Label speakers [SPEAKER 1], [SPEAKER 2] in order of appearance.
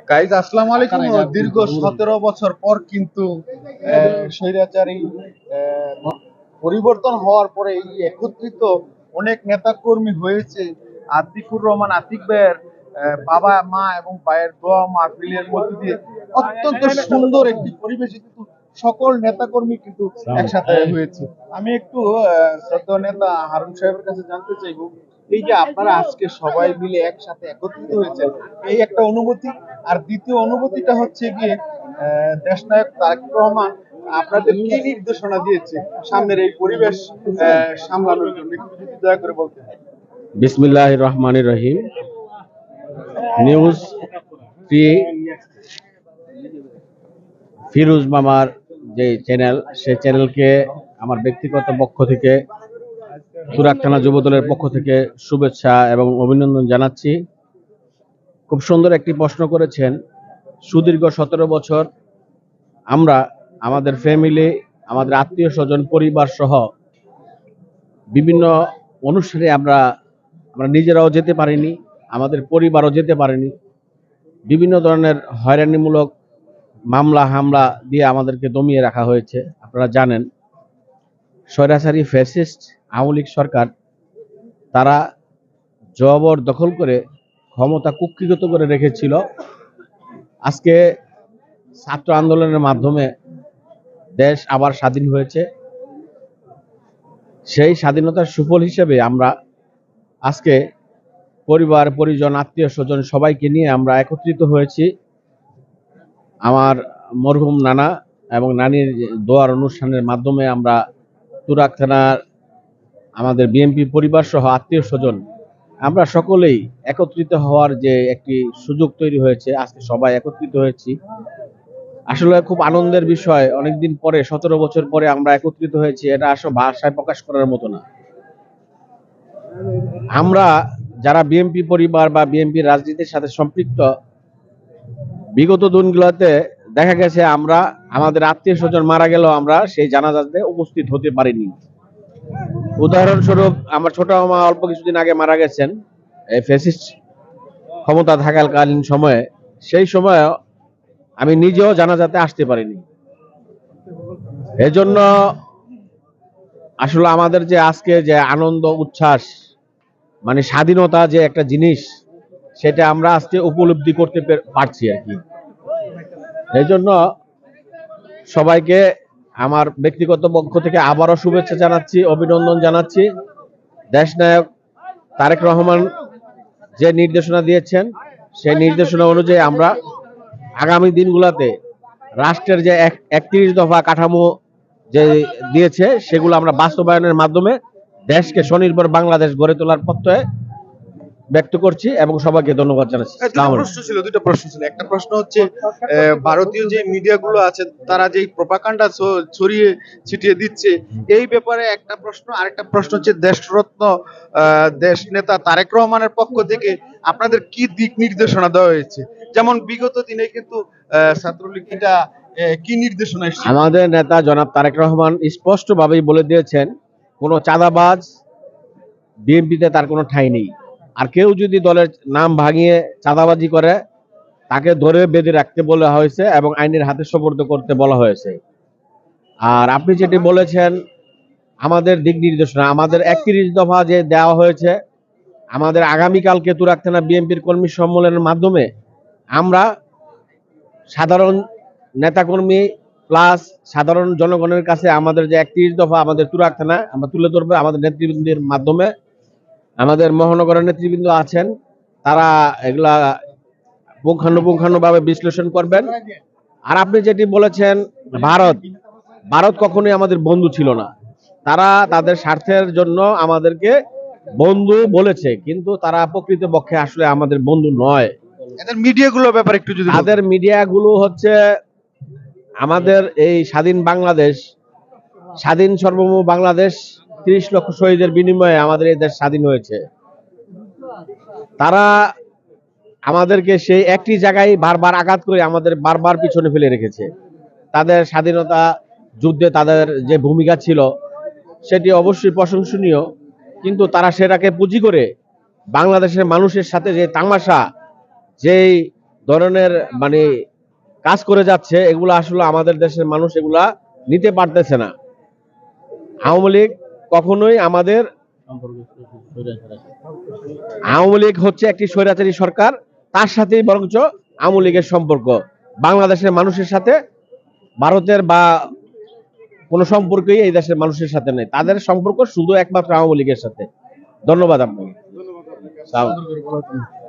[SPEAKER 1] Guys আসসালামু আলাইকুম। দীর্ঘ 17 বছর পর কিন্তু স্বৈরাচারী পরিবর্তন হওয়ার পরে এই একত্রিত অনেক নেতা কর্মী হয়েছে। আতিকুর রহমান আতিক ভাইয়ের বাবা মা এবং ভাইয়ের দোয়া মাহফিলের মধ্য দিয়ে অত্যন্ত সুন্দর একটি পরিবেশে কিন্তু সকল নেতা কর্মী কিন্তু একসাথে হয়েছে। আমি একটু শ্রদ্ধেয় নেতা হারুন সাহেবের কাছে জানতে চাইবো, এই যে আপনারা আজকে সবাই মিলে একসাথে একত্রিত হয়েছে, এই একটা অনুভূতি। আর দ্বিতীয় অনুভূতিটা হচ্ছে গিয়ে দেশনায়ক তারেক রহমান আপনাদের কি নির্দেশনা দিয়েছে সামনের এই পরিবেশ সামলানোর জন্য, একটু যদি দয়া করে বলতেন।
[SPEAKER 2] বিসমিল্লাহির রহমানির রহিম। নিউজ থ্রি ফিরোজ মামার যে চ্যানেল, সেই চ্যানেলকে আমার ব্যক্তিগত পক্ষ থেকে, তুরাগ থানা যুবদলের পক্ষ থেকে শুভেচ্ছা এবং অভিনন্দন জানাচ্ছি। খুব সুন্দর একটি প্রশ্ন করেছেন। সুদীর্ঘ 17 বছর আমরা আমাদের ফ্যামিলি, আমাদের আত্মীয় স্বজন, পরিবার সহ বিভিন্ন অনুষ্ঠানে আমরা নিজেরাও যেতে পারিনি, আমাদের পরিবারও যেতে পারেনি। বিভিন্ন ধরনের হয়রানিমূলক মামলা হামলা দিয়ে আমাদেরকে দমিয়ে রাখা হয়েছে। আপনারা জানেন, স্বৈরাচারী ফ্যাসিস্ট আওয়ামী লীগ সরকার তারা জবর দখল করে ক্ষমতা কুক্ষিগত করে রেখেছিল। আজকে ছাত্র আন্দোলনের মাধ্যমে দেশ আবার স্বাধীন হয়েছে। সেই স্বাধীনতার সুফল হিসেবে আমরা আজকে পরিবার পরিজন আত্মীয় স্বজন সবাইকে নিয়ে আমরা একত্রিত হয়েছি। আমার মরহুম নানা এবং নানির দোয়ার অনুষ্ঠানের মাধ্যমে আমরা তুরাগ থানার আমাদের বিএনপি পরিবার সহ আত্মীয় স্বজন আমরা সকলেই একত্রিত হওয়ার যে একটি সুযোগ তৈরি হয়েছে, আজকে সবাই একত্রিত হয়েছি। আসলে খুব আনন্দের বিষয়। অনেকদিন পরে, 17 বছর পরে আমরা একত্রিত হয়েছি। এটা আসলে ভাষায় প্রকাশ করার মতো না। আমরা যারা বিএনপি পরিবার বা বিএনপির রাজনীতির সাথে সম্পৃক্ত, বিগত দিনগুলোতে দেখা গেছে আমরা আমাদের আত্মীয় স্বজন মারা গেলেও আমরা সেই জানাজাতে উপস্থিত হতে পারিনি। উদাহরণস্বরূপ, আমার ছোট মামা অল্প কিছুদিন আগে মারা গেছেন এই ফ্যাসিস্ট ক্ষমতা থাকাকালীন সময়ে। সেই সময় আমি নিজেও জানাজাতে আসতে পারিনি। এজন্য আসলে আমাদের যে আজকে যে আনন্দ উচ্ছ্বাস, মানে স্বাধীনতা যে একটা জিনিস, সেটা আমরা আজকে উপলব্ধি করতে পারছি আর কি। এই জন্য সবাইকে আমার ব্যক্তিগত পক্ষ থেকে আবারও শুভেচ্ছা জানাচ্ছি, অভিনন্দন জানাচ্ছি। দেশনায়ক তারেক রহমান যে নির্দেশনা দিয়েছেন, সেই নির্দেশনা অনুযায়ী আমরা আগামী দিনগুলোতে রাষ্ট্রের যে 31 দফা কাঠামো যে দিয়েছে, সেগুলো আমরা বাস্তবায়নের মাধ্যমে দেশকে স্বনির্ভর বাংলাদেশ গড়ে তোলার প্রত্যয় ব্যক্ত করছি এবং সবাইকে ধন্যবাদ জানাচ্ছি।
[SPEAKER 1] দুইটা প্রশ্ন ছিল। একটা প্রশ্ন হচ্ছে, ভারতীয় যে মিডিয়াগুলো আছে তারা যেই প্রোপাগান্ডা ছড়িয়ে ছিটিয়ে দিচ্ছে, এই ব্যাপারে একটা প্রশ্ন। আরেকটা প্রশ্ন হচ্ছে, দেশরত্ন দেশ নেতা তারেক রহমানের পক্ষ থেকে আপনাদের কি দিক নির্দেশনা দেওয়া হয়েছে? যেমন বিগত দিনে কিন্তু ছাত্রলীগ এটা কি নির্দেশনা এসেছে?
[SPEAKER 2] আমাদের নেতা জনাব তারেক রহমান স্পষ্টভাবেই বলে দিয়েছেন, কোনো চাঁদাবাজ বিএনপিতে তার কোনো ঠাঁই নেই। আর কেউ যদি দলের নাম ভাঙিয়ে চাঁদাবাজি করে, তাকে ধরে বেঁধে রাখতে বলা হয়েছে এবং আইনের হাতে সোপর্দ করতে বলা হয়েছে। আর আপনি যেটি বলেছেন, আমাদের দিক নির্দেশনা, আমাদের 31 দফা যে দেওয়া হয়েছে, আমাদের আগামীকালকে তুরাগ থানা বিএনপির কর্মী সম্মেলনের মাধ্যমে আমরা সাধারণ নেতাকর্মী প্লাস সাধারণ জনগণের কাছে আমাদের যে 31 দফা আমাদের তুরাগ থানা আমরা তুলে ধরবো। আমাদের নেতৃবৃন্দের মাধ্যমে, আমাদের মহানগরের নেতৃবৃন্দ আছেন, তারা এগুলা পুঙ্খানুপুঙ্খানুভাবে বিশ্লেষণ করবেন। আর আপনি যেটি বলেছেন, ভারত কখনোই আমাদের বন্ধু ছিল না। তারা তাদের স্বার্থের জন্য আমাদেরকে বন্ধু বলেছে, কিন্তু তারা প্রকৃতপক্ষে আসলে আমাদের বন্ধু নয়।
[SPEAKER 1] এদের মিডিয়াগুলোর ব্যাপারে একটু যদি
[SPEAKER 2] তাদের মিডিয়াগুলো হচ্ছে আমাদের এই স্বাধীন বাংলাদেশ, স্বাধীন সার্বভৌম বাংলাদেশ, 30 লক্ষ শহীদের বিনিময়ে আমাদের এই দেশ স্বাধীন হয়েছে। তারা আমাদেরকে সেই একটি জায়গায় বারবার আঘাত করে আমাদের বারবার পিছনে ফেলে রেখেছে। তাদের স্বাধীনতা যুদ্ধে তাদের যে ভূমিকা ছিল, সেটি অবশ্যই প্রশংসনীয়, কিন্তু তারা সেটাকে পুঁজি করে বাংলাদেশের মানুষের সাথে যে তামাশা, যেই ধরনের মানে কাজ করে যাচ্ছে, এগুলো আসলে আমাদের দেশের মানুষ এগুলা নিতে পারতেছে না। আওয়ামী লীগ কখনোই আমাদের, আওয়ামী লীগ হচ্ছে একটি স্বৈরাচারী সরকার, তার সাথেই বরঞ্চ আওয়ামী লীগের সম্পর্ক। বাংলাদেশের মানুষের সাথে ভারতের বা কোনো সম্পর্কই এই দেশের মানুষের সাথে নেই, তাদের সম্পর্ক শুধু একমাত্র আওয়ামী লীগের সাথে। ধন্যবাদ আপনাকে।
[SPEAKER 1] ধন্যবাদ আপনাকে।